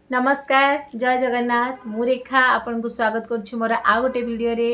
नमस्कार जय जगन्नाथ मु रेखा आपन को स्वागत करुच्ची मोर आ गोटे वीडियो रे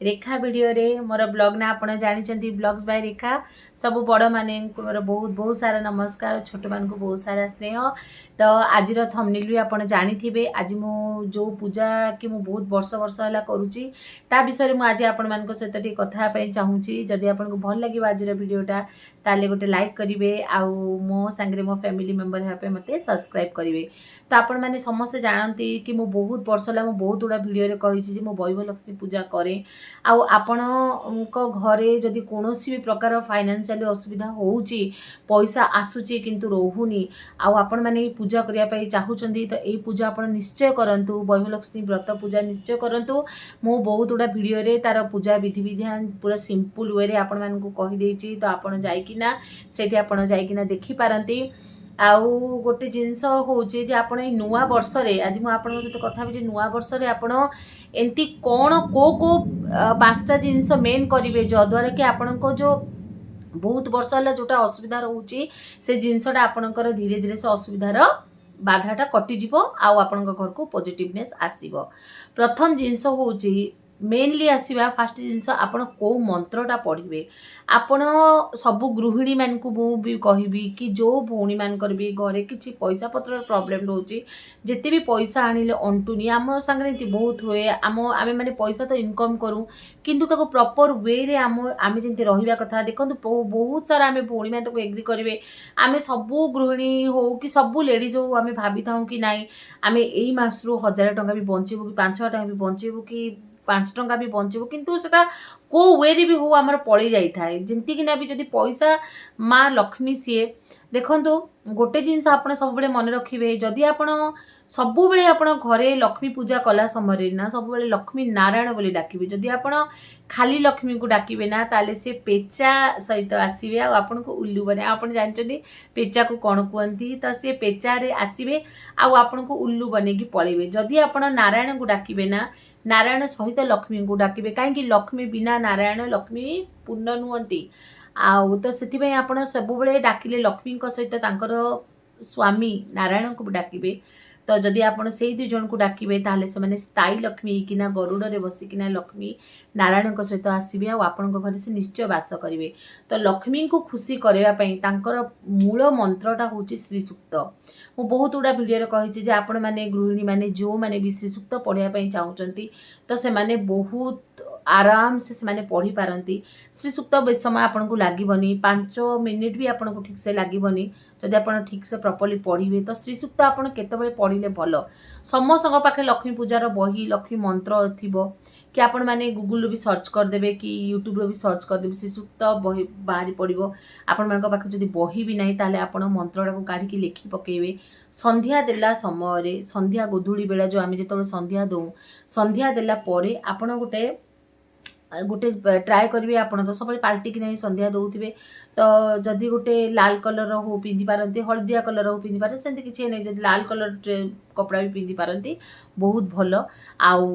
रेखा वीडियो रे मोर ब्लॉग ना आपन जानिचंती ब्लॉग्स बाय रेखा सब बड़ माने मोर बहुत बहुत सारा नमस्कार छोट मान को बहुत सारा स्नेह। तो आज थंबनेल भी आपन जानिथिबे आज मु जो पूजा कि मु बहुत वर्ष वर्ष हला करूची ता विषय मु आज आपन मान को सहित टी कथा पई चाहूची। जदि आपन को भल लागिबा आज वीडियोटा ताले गोटे लाइक करिवे आउ मो संगे मो फैमिली मेंबर हेपे मते सब्सक्राइब करिवे। तो आपण मैंने समस्ते जानती कि मु बहुत वर्ष है बहुत गुड़ा भिडियो रे कही मो वैभलक्ष्मी पूजा करे आपण घरे जदि कौन भी प्रकार फाइनेंशियल असुविधा होउची पैसा आसुची किंतु रोहुनी आपण मैंने पूजा करने चाहूँगी तो यही पूजा आप निश्चय करूँ वैभलक्ष्मी व्रत पूजा निश्चय करूँ। मु बहुत गुड़ा भिडियो रे तार पूजा विधि विधान पूरा सिंपल वे रे आपण मानकु कहि देछि तो आपण जाइकिना सेठी आपण जाइकिना देखि पारंती। आउ गोटे जिनस होचे जे आपण नुआ वर्ष रे आज मु आपन सहित कथा भी नुआ वर्ष रे आपण एंती कोन को पांचटा जिनस मेन करिवे जद्वारा कि आपण को जो बहुत वर्ष हला जोटा असुविधा रहउची से जिनसटा आपणकर धीरे धीरे से असुविधार बाधाटा कटि जीवो आउ आपणक घर को पॉजिटिवनेस आसीबो। प्रथम जिनस होची मेनली आसवा फास्ट जिनस आपण को मंत्रटा पढ़े आपण सबु गृहिणी मान को भी कहबी कि जो भौणी मान भी घरे किसी पैसा पत्र प्रॉब्लम रोचे जिते भी पैसा आनिले अंटुनी आम सांगे बहुत हुए आम आम मैंने पैसा तो इनकम करूँ किंतु ताको प्रॉपर वे रे आम जमी रहा कथा देखो बहुत सारा आम भौणी मैंने एग्री करेंगे आम सबू गृहिणी हो कि सबू लेडीज हो आम भाभी था कि नाई आम यही मसरू 1000 टंका भी बचेबू कि 500 टंका भी बचेबू कि 5 टंका भी बचेबू किंतु सेटा को वे रे भी हो आमर पड़ी जाई थाए जंती कि ना भी जदि पैसा माँ लक्ष्मी सीए देखो गोटे जिनस आप सब बेले मन रखिए जदि आपण सबु बेले आपण घरे लक्ष्मी पूजा कला समय ना सब बेले लक्ष्मी नारायण बोली डाकिबे जदि आपण खाली लक्ष्मी को डाकिबे ना ताले से पेचा सहित आसीबे आ आपण को उल्लू बने आपण जानचंदी पेचा को कोन कहंती तो से पेचा रे आसीबे आ आपण को उल्लू बने की पळेबे जदि आपण नारायण को डाकिबे ना नारायण सहित लक्ष्मी को डाकिबे कहीं लक्ष्मी बिना नारायण लक्ष्मी पूर्ण नुहंती आउ तो से आपण सब बेले डाकिले लक्ष्मी सहित तांकर स्वामी नारायण को डाकिबे तो जदि आपण से दुई जन को डाकिबे ताले से माने स्थायी लक्ष्मी किना गरुड़ रे बसिकिना लक्ष्मी नारायण सहित आसबे आपण घर से निश्चय वास करेंगे। तो लक्ष्मी को खुशी करने मूल मंत्रटा हूँ श्री सूक्त मु बहुत गुड़ा भिडियो कही आपण मैंने गृहिणी मैंने जो मैंने भी श्री सूक्त पढ़ाई चाहूँगी तो से माने बहुत आराम से माने पढ़ी पारती श्री सूक्त बेस समय आपन को लागबनी 5 मिनिट भी आपन को ठीक से लागबनी जदि आप ठीक से प्रॉपर्ली पढ़े तो श्री सूक्त आपन केतबेले पढ़ले भल समस्त पाखे लक्ष्मी पूजार बही लक्ष्मी मंत्र थिबो कि आपण माने गूगल भी सर्च करदेवे कि यूट्यूब भी सर्च करदेवे श्री सूक्त बही बाहरी पड़ो आपण मान पाखे जदि बही भी नहीं ताले आपण मंत्रटा को काढ़ी लिखि पकेबे संध्या देला समय संध्या गोधूली बेला जो आम जो संध्या दऊ संध्या देला परे आपण गोटे ट्राए करेंगे आप तो सब पाल्टिक नहीं संध्या दौथे तो जदि गोटे लाल कलर हो पिंधि पारती हलदिया कलर हो पिंधि पारती सेमती किसी नहीं जब लाल कलर कपड़ा भी पिंधि पारती बहुत भल आउ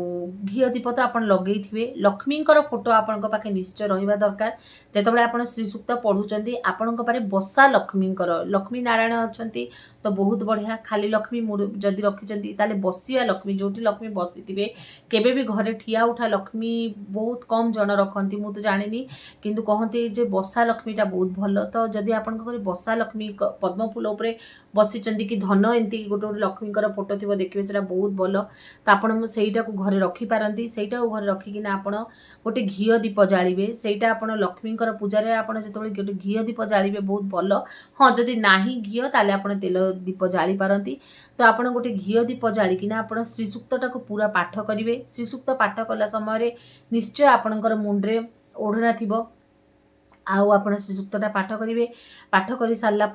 घी दीप तो आप लगे लक्ष्मी फोटो आपण पाखे निश्चय रहा दरकार जितेबाला आप श्री सूक्त पढ़ुंट आपण पारे बसा लक्ष्मी लक्ष्मी नारायण अच्छा तो बहुत बढ़िया खाली लक्ष्मी जदि रखिंट ताले बसिया लक्ष्मी जो लक्ष्मी बसी थे केबे भी घरे ठिया उठा लक्ष्मी बहुत कम जन रखती मु तो जानी किंतु कहते जे बसा लक्ष्मीटा बहुत भल तो जदि आप बसा लक्ष्मी पद्म फूल उपरे बसीचंदी कि धन एमती गोटे गोटे लक्ष्मी फोटो थी देखिए से बहुत भल तो आपड़ सेटा को घरे रखिपारती सेटा को घरे रखिकिना आप गोटे घी दीप जालिबे सेटा आप लक्ष्मी पूजा आप जो गोटे घी दीप जालिबे बहुत भल हाँ जदि नाही घी ताले आप तेल दीप जाली पारती तो आप गोटे घी दीप जालिकिना आप श्री सूक्तटा को पूरा पाठ करेंगे श्री सूक्त पाठ कला समय निश्चय आपणकर मुंड्रे ओढ़ना थिबो आउ आपण श्री सूक्तटा पाठ करेंगे पाठ कर सारा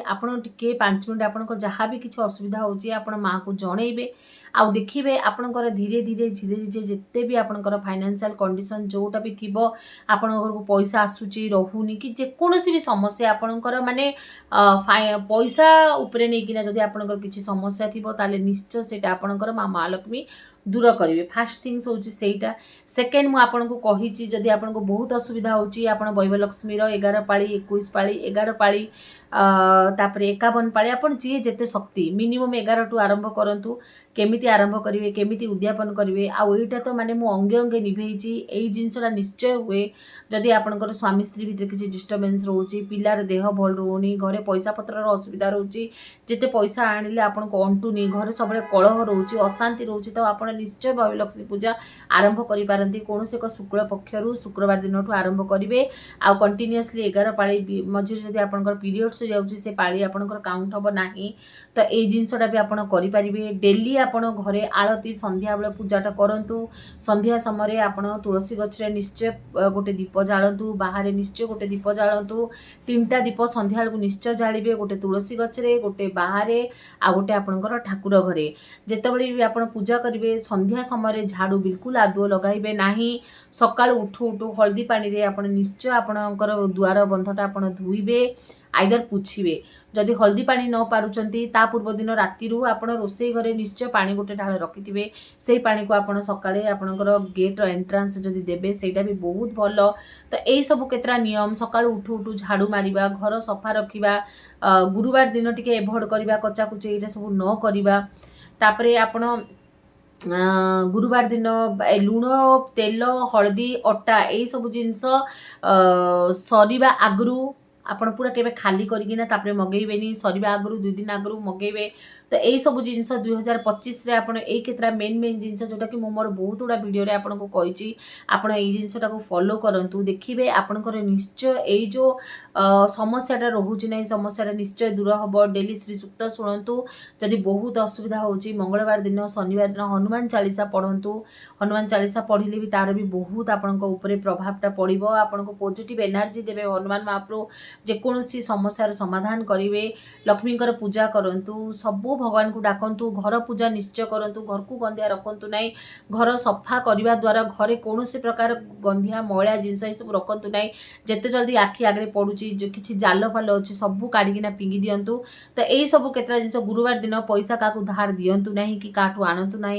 आपण टिके 5 मिनट आपन जहाँ भी किसी असुविधा होची आपण माँ को जनइबे आउ देखिए आपणकर धीरे धीरे धीरे धीरे जिते भी आपणकर फाइनेंशियल कंडीशन जोटा भी थिबो आपण घर को पैसा आसुची रहूनी कि जेकोसी भी समस्या आपणकर माने पैसा उपरे नहीं किना जदि आपणकर किसी समस्या थिबो ताले निश्चय सेटा आपणकर माँ महालक्ष्मी दूर करेंगे फास्ट थिंग्स हूँ सेटा सेकेंड मुझे आपको कही जदि आपको बहुत असुविधा होची आपण वैभलक्ष्मीर 11 पाली 21 पाली 11 पाली तापर 51 पाली आपण जी जेते शक्ति मिनिमम 11 टू आरंभ करंतु केमिति आरंभ करिवे केमिति उद्यापन करिवे आ एटा तो माने मु अंगे अंगे निभेइची एई जिंसटा निश्चय हुए जदि आपनकर स्वामी स्त्री भितर किसी डिस्टर्बेंस रोची पिलार देह भल रोनी घरे पैसा पत्रर असुविधा रोची जेते पैसा आनिले आपन को अंटुनी घरे सबले कलह रोची अशांति रोची तो आपण निश्चय भावे लक्ष्मी पूजा आरंभ करि पारंती कोनोसे एक शुक्ल पक्षरु शुक्रवार दिन ठु आरंभ करिवे आ कंटिन्यूअसली 11 पाली मझिरे जदि आपनकर पीरियड्स जाउची से पाली आपनकर काउंट हबो नाही तो ए जिनसटा भी आपण करि परिबे डेली आपण घरे आळती संध्या बेले पूजाटा करंतु संध्या समय आपण तुलसी गछरे निश्चय गोटे दीप जाळंतु बाहर निश्चय गोटे दीप जाळंतु 3टा दीप संध्या बेलू निश्चय जाळिबे गोटे तुलसी गछरे गोटे बाहर आ गोटे आपणकर ठाकुर घरे जेतेबेले भी आपण पूजा करिवे संध्या समय झाड़ू बिल्कुल आदुओ लगाइबे नाही सकाळ उठू उठू हल्दी पानी रे आपण निश्चय आपणकर द्वार बंधटा आपण धुइबे आइदर पुछिबे जदि हल्दी पानी न पारुचंती ता पूर्व दिन राति आपण रोसई घरे निश्चय पानी गोटे ढाल रखिथिबे सेई पानी को आपण सकाळे आपणकर गेट एंट्रांस जदि देबे सेटा भी बहुत भलो तो एई सब केतरा नियम सकाळ उठू उठू झाड़ू मारिबा घर सफा रखिबा गुरुवार दिन टिके एभॉइड करिबा कच्चा कुचे एटा सब न करिबा तापरे आपण गुरुवार दिन लुण तेल हलदी अटा यही सब जिनस सरीबा आगु आपण पूरा केबे खाली करिकिना तापरे मगेइबेनी सरीबा आगु 2 दिन आगु मगेइबे तो यही सब जिनस 2025 रे आपण एई केतरा मेन जिनस जोटा कि मोर बहुत गुड़ा वीडियो रे आपण को कहिची आपण एई जिनसटा को फॉलो करंतु देखिबे आपनकर निश्चय एई जो समस्याटा रहुची नै समस्याटा निश्चय दूर हबो डेली श्री सूक्त सुनंतु जदि बहुत असुविधा होची मंगलवार दिन शनिवार दिन हनुमान चालीसा पढ़ंतु हनुमान चालीसा पढ़िले भी तार भी बहुत आपनक ऊपर प्रभावटा पड़िबो आपनको पॉजिटिव एनर्जी देबे हनुमान महाप्रभु जेकोसी समस्यार समाधान करिवे लक्ष्मीकर पूजा करंतु सबु भगवान को डाकंतु घर पूजा निश्चय करंतु घर को गंधिया रखंतु नहीं घर सफा करने द्वारा घरे कौन प्रकार गंधिया मैला जिनस सब रखंतु नहीं जिते जल्दी आखि आगे पड़ुची जो किसी जाल फाल अच्छी सबू काढ़िकिना पिंगी दिंतु तो यही सब केतरा जिनस गुरुवार दिन पैसा क्या धार दिंतु ना कि काठू आणतु ना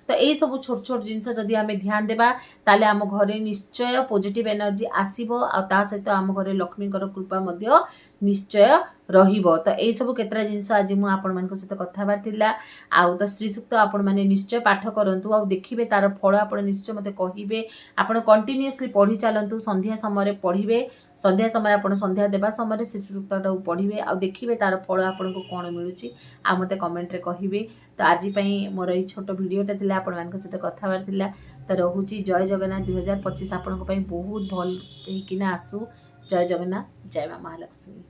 तो यही सब छोट छोट जिनस जदि आम ध्यान देबा ताले आम घरे निश्चय पॉजिटिव एनर्जी आसीबो आ ता सहित आम घरे लक्ष्मीकर कृपा मध्य निश्चय रहिबो तो यही सब केतरा जिनस आज मु आपण मानक सहित कथाबार थिला आउ तो श्री सूक्त आपण माने निश्चय पाठ करंतु आ देखिबे तार फल आपण निश्चय मते कहिबे आपण कंटिन्यूअसली पढ़ी चलंतु संध्या समय पढ़िबे संध्या समय आपण संध्या देबा समय श्री सूक्तटा पढ़िबे आ देखिबे तार फल आपण को कोन मिलुची आ मते कमेंट रे कहिबे तो आज पई मोर ए छोट वीडियोटा थिला आपण मानक सहित कथाबार थिला तो रहुची जय जगन्नाथ 2025 आपण को पई बहुत भल हेकिना आसु जय जगन्नाथ जय मां महालक्ष्मी।